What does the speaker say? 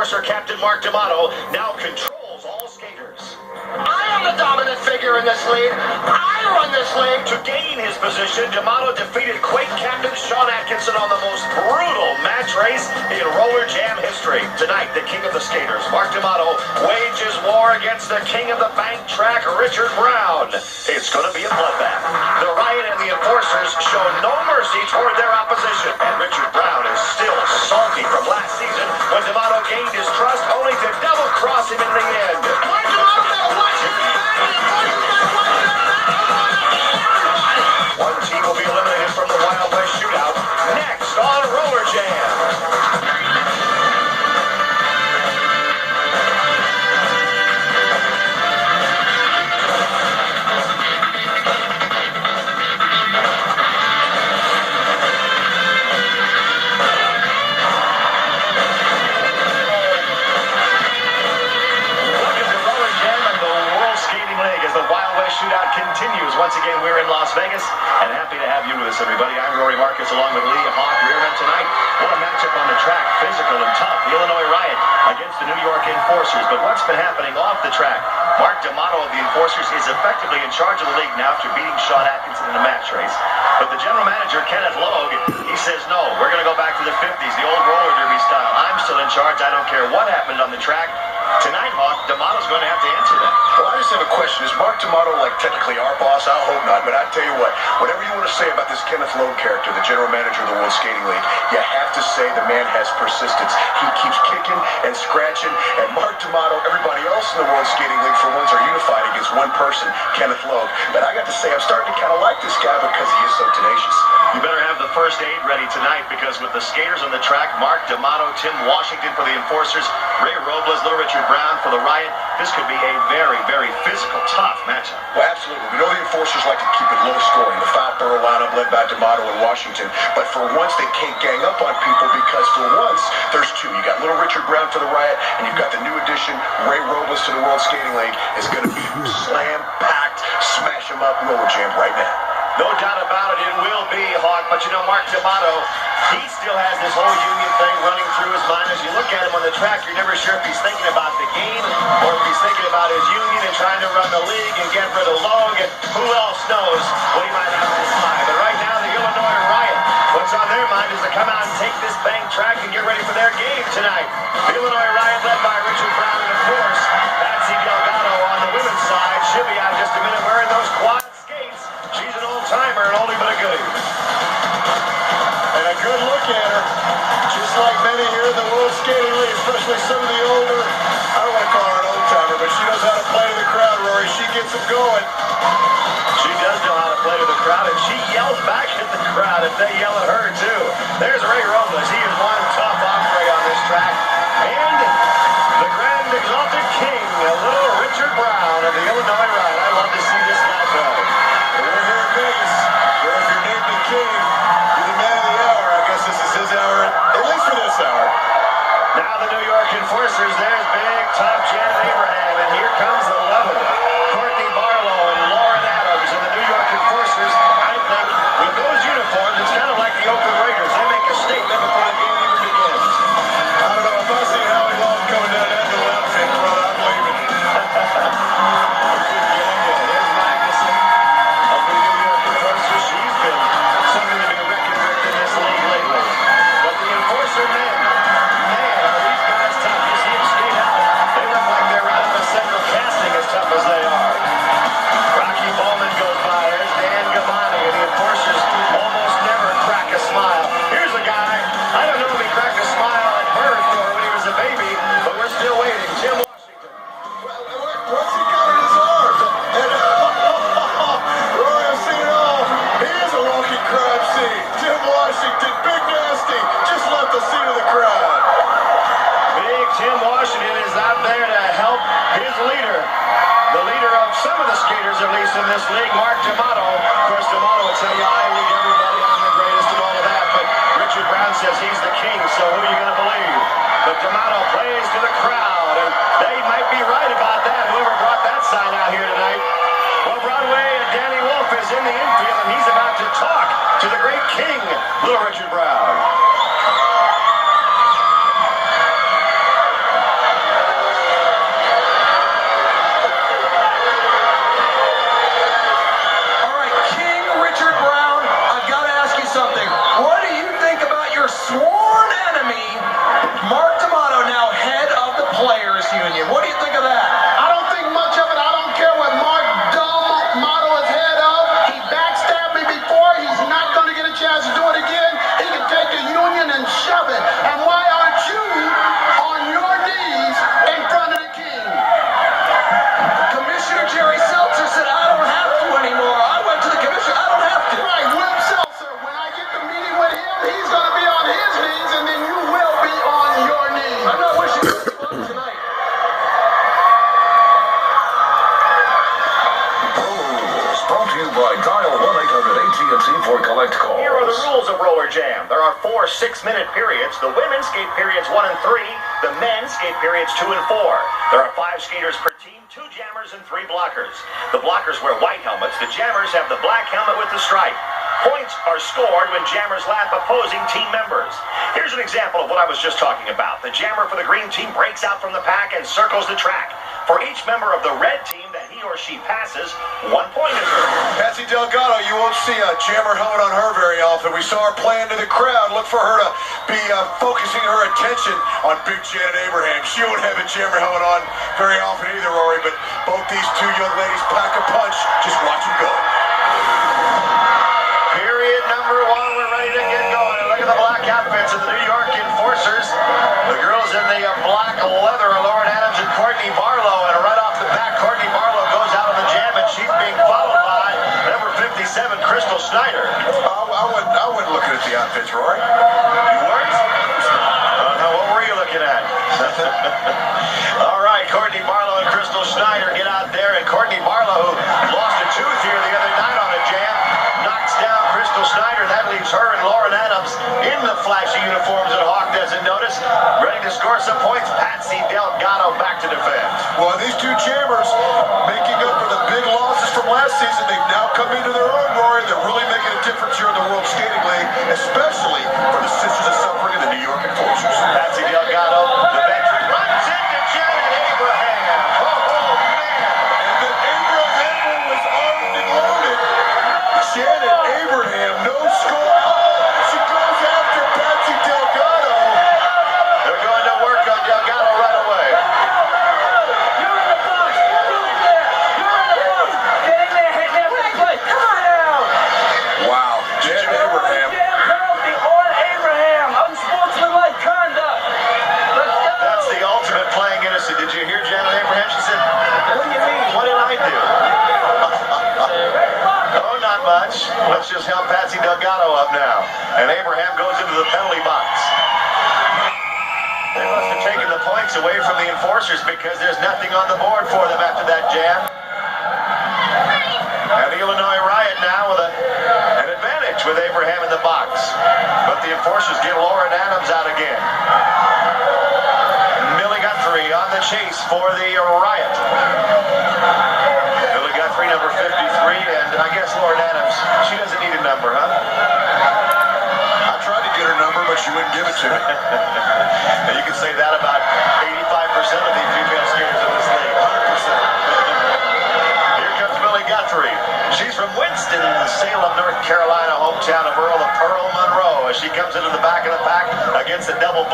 Enforcer captain Mark D'Amato now controls all skaters. I am the dominant figure in this league. I run this league. To gain his position, D'Amato defeated Quake captain Sean Atkinson on the most brutal match race in Roller Jam history. Tonight, the king of the skaters, Mark D'Amato, wages war against the king of the bank track, Richard Brown. It's going to be a bloodbath. The Riot and the Enforcers show no mercy toward their opposition. And Richard Brown is still salty from last season when D'Amato gained his trust, only to double-cross him in the end. Mark D'Amato gotta watch his back, and the Enforcers gotta watch their back. One team will be eliminated from the Wild West Shootout. Next on Roller Jam. Shootout continues. Once again, we're in Las Vegas, and happy to have you with us, everybody. I'm Rory Marcus, along with Lee Hawk Rearman tonight. What a matchup on the track, physical and tough. The Illinois Riot against the New York Enforcers. But what's been happening off the track? Mark D'Amato of the Enforcers is effectively in charge of the league now after beating Sean Atkinson in the match race. But the general manager, Kenneth Logue, he says, no, we're going to go back to the 50s, the old roller derby style. I'm still in charge. I don't care what happened on the track. Tonight, Hawk, D'Amato's going to have to answer that. Well, I just have a question. Is Mark D'Amato, technically our boss? I hope not, but I tell you what, whatever you want to say about this Kenneth Logue character, the general manager of the World Skating League, you have to say the man has persistence. He keeps kicking and scratching, and Mark D'Amato, everybody else in the World Skating League, for once, are unified against one person, Kenneth Logue. But I got to say, I'm starting to kind of like this guy because he is so tenacious. You better have the first aid ready tonight, because with the skaters on the track, Mark D'Amato, Tim Washington for the Enforcers, Ray Robles, Little Richard Brown for the Riot, this could be a very, very physical, tough matchup. Well, absolutely. We know the Enforcers like to keep it low scoring. The five-borough lineup led by D'Amato and Washington. But for once, they can't gang up on people because for once, there's two. You got Little Richard Brown for the Riot, and you've got the new addition, Ray Robles to the World Skating League. It's going to be slam-packed, smash 'em up roller jam right now. No doubt about it, it will be, Hawk. But you know, Mark D'Amato, he still has this whole union thing running through his mind. As you look at him on the track, you're never sure if he's thinking about the game or if he's thinking about his union and trying to run the league and get rid of Logue. And who else knows what he might have in his mind. But right now, the Illinois Riot, what's on their mind is to come out and take this bank track and get ready for their game tonight. The Illinois Riot, led by Richard Brown, and of course, Patsy Delgado on the women's side. She'll be out in just a minute wearing those quad skates. She's an old-timer and only but a goodie. And a good look at her. Just like many here in the World Skating League, especially some of the older, I don't want to call her an old-timer, but she knows how to play to the crowd, Rory. She gets them going. She does know how to play to the crowd, and she yells back at the crowd if they yell at her, too. There's Ray Robles. He is one tough hombre on this track. And the Grand Exalted King, Little Richard Brown of the Illinois Riot. I love to see this guy play. We're here in Vegas, where if you're named the king, you're the man of the hour. I guess this is his hour, at least for this hour. Now the New York Enforcers, there's big, tough Janet Abraham, and here comes the 11. Courtney Barlow and Lauren Adams, and the New York Enforcers, I think, with those uniforms, it's kind of like the Oakland Raiders. They make a statement before the game even begins. I don't know, if I see Howie Long coming down that the left hand front, I'm leaving. There's Magnuson of the New York Enforcers. She's been something to be reckoned with in this league lately. But the Enforcer men, man, are these guys tough. You see them skate out. They look like they're out of the central casting, as tough as they are. Rocky Bowman goes by. There's Dan Gavani, and the Enforcers almost never crack a smile. Here's a guy, I don't know if he cracked a smile at birth or when he was a baby, but we're still waiting. Tim Washington. What's he got in his arms? And, Roy, I've seen it all. He is a walking crime scene. Tim Washington, big nasty, just left the scene of the crowd. Big Tim Washington is out there to help his leader. The leader of some of the skaters, at least in this league, Mark D'Amato. Of course, D'Amato will tell you, I lead everybody, I'm the greatest and all of that. But Richard Brown says he's the king, so who are you going to believe? But D'Amato plays to the crowd, and they might be right about that, whoever brought that sign out here tonight. Well, Broadway, Danny Wolf is in the infield, and he's about to talk to the great king, Little Richard Brown. 6-minute periods. The women skate periods 1 and 3. The men skate periods 2 and 4. There are 5 skaters per team, 2 jammers and 3 blockers. The blockers wear white helmets. The jammers have the black helmet with the stripe. Points are scored when jammers lap opposing team members. Here's an example of what I was just talking about. The jammer for the green team breaks out from the pack and circles the track. For each member of the red team that he or she passes, 1 point is earned. Patsy Delgado, you won't see a jammer helmet on her very often. We saw her playing to the crowd. Look for her to be focusing her attention on Big Janet Abraham. She won't have a jammer helmet on very often either, Rory, but both these 2 young ladies pack a punch. Just watch them go. Period number 1, we're ready to get going. Look at the black outfits of the New York Enforcers. The girls in the black leather are Lauren Adams and Courtney Barlow. And right off the bat, Courtney Barlow goes out on the jam, and she's being followed by number 57, Crystal Snyder. I wasn't looking at the outfits, Rory. You weren't? No, what were you looking at? All right, Courtney Barlow and Crystal Snyder get out there, and Courtney Barlow, who lost a tooth here the other night on a jam, knocks down Crystal Snyder. That leaves her and Lauren Adams in the flashy uniforms that Hawk doesn't notice, ready to score some points. Patsy Delgado back to defend. Well, these 2 jammers, making up for the big losses from last season, they've now come into their own, Rory. They're really making a difference here in the World Skating League, especially for the Sisters of Suffering and the New York Enforcers. Patsy Delgado, the veteran, runs into Janet Abraham. Oh, man. And then Abraham was armed and loaded. Janet Abraham, no score. She goes after Patsy Delgado. They're going to work on Delgado right away. You're in the box. You're in there. You're in the box. Get in there. Hit there for the play. Come on now. Wow, Janet Abraham. Jam penalty on Abraham. Unsportsmanlike conduct. Let's go. That's the ultimate playing innocent. Did you hear Janet Abraham? She said, what do you mean? What did I do? Oh, not much. Let's just help Patsy Delgado up now. And Abraham goes into the penalty box. They must have taken the points away from the Enforcers because there's nothing on the board for them after that jam. And the Illinois Riot now with an advantage with Abraham in the box. But the Enforcers get Lauren Adams out again. Millie Guthrie on the chase for the Riot. Millie Guthrie, number 53, and I guess Lauren Adams, she doesn't need a number, huh? I tried to get her number, but she wouldn't give it to me. And you can say that about 85% of the female skaters in this league. 100%. Here comes Millie Guthrie. She's from Winston-Salem, North Carolina, hometown of Earl of Pearl Monroe, as she comes into the back of the pack against the double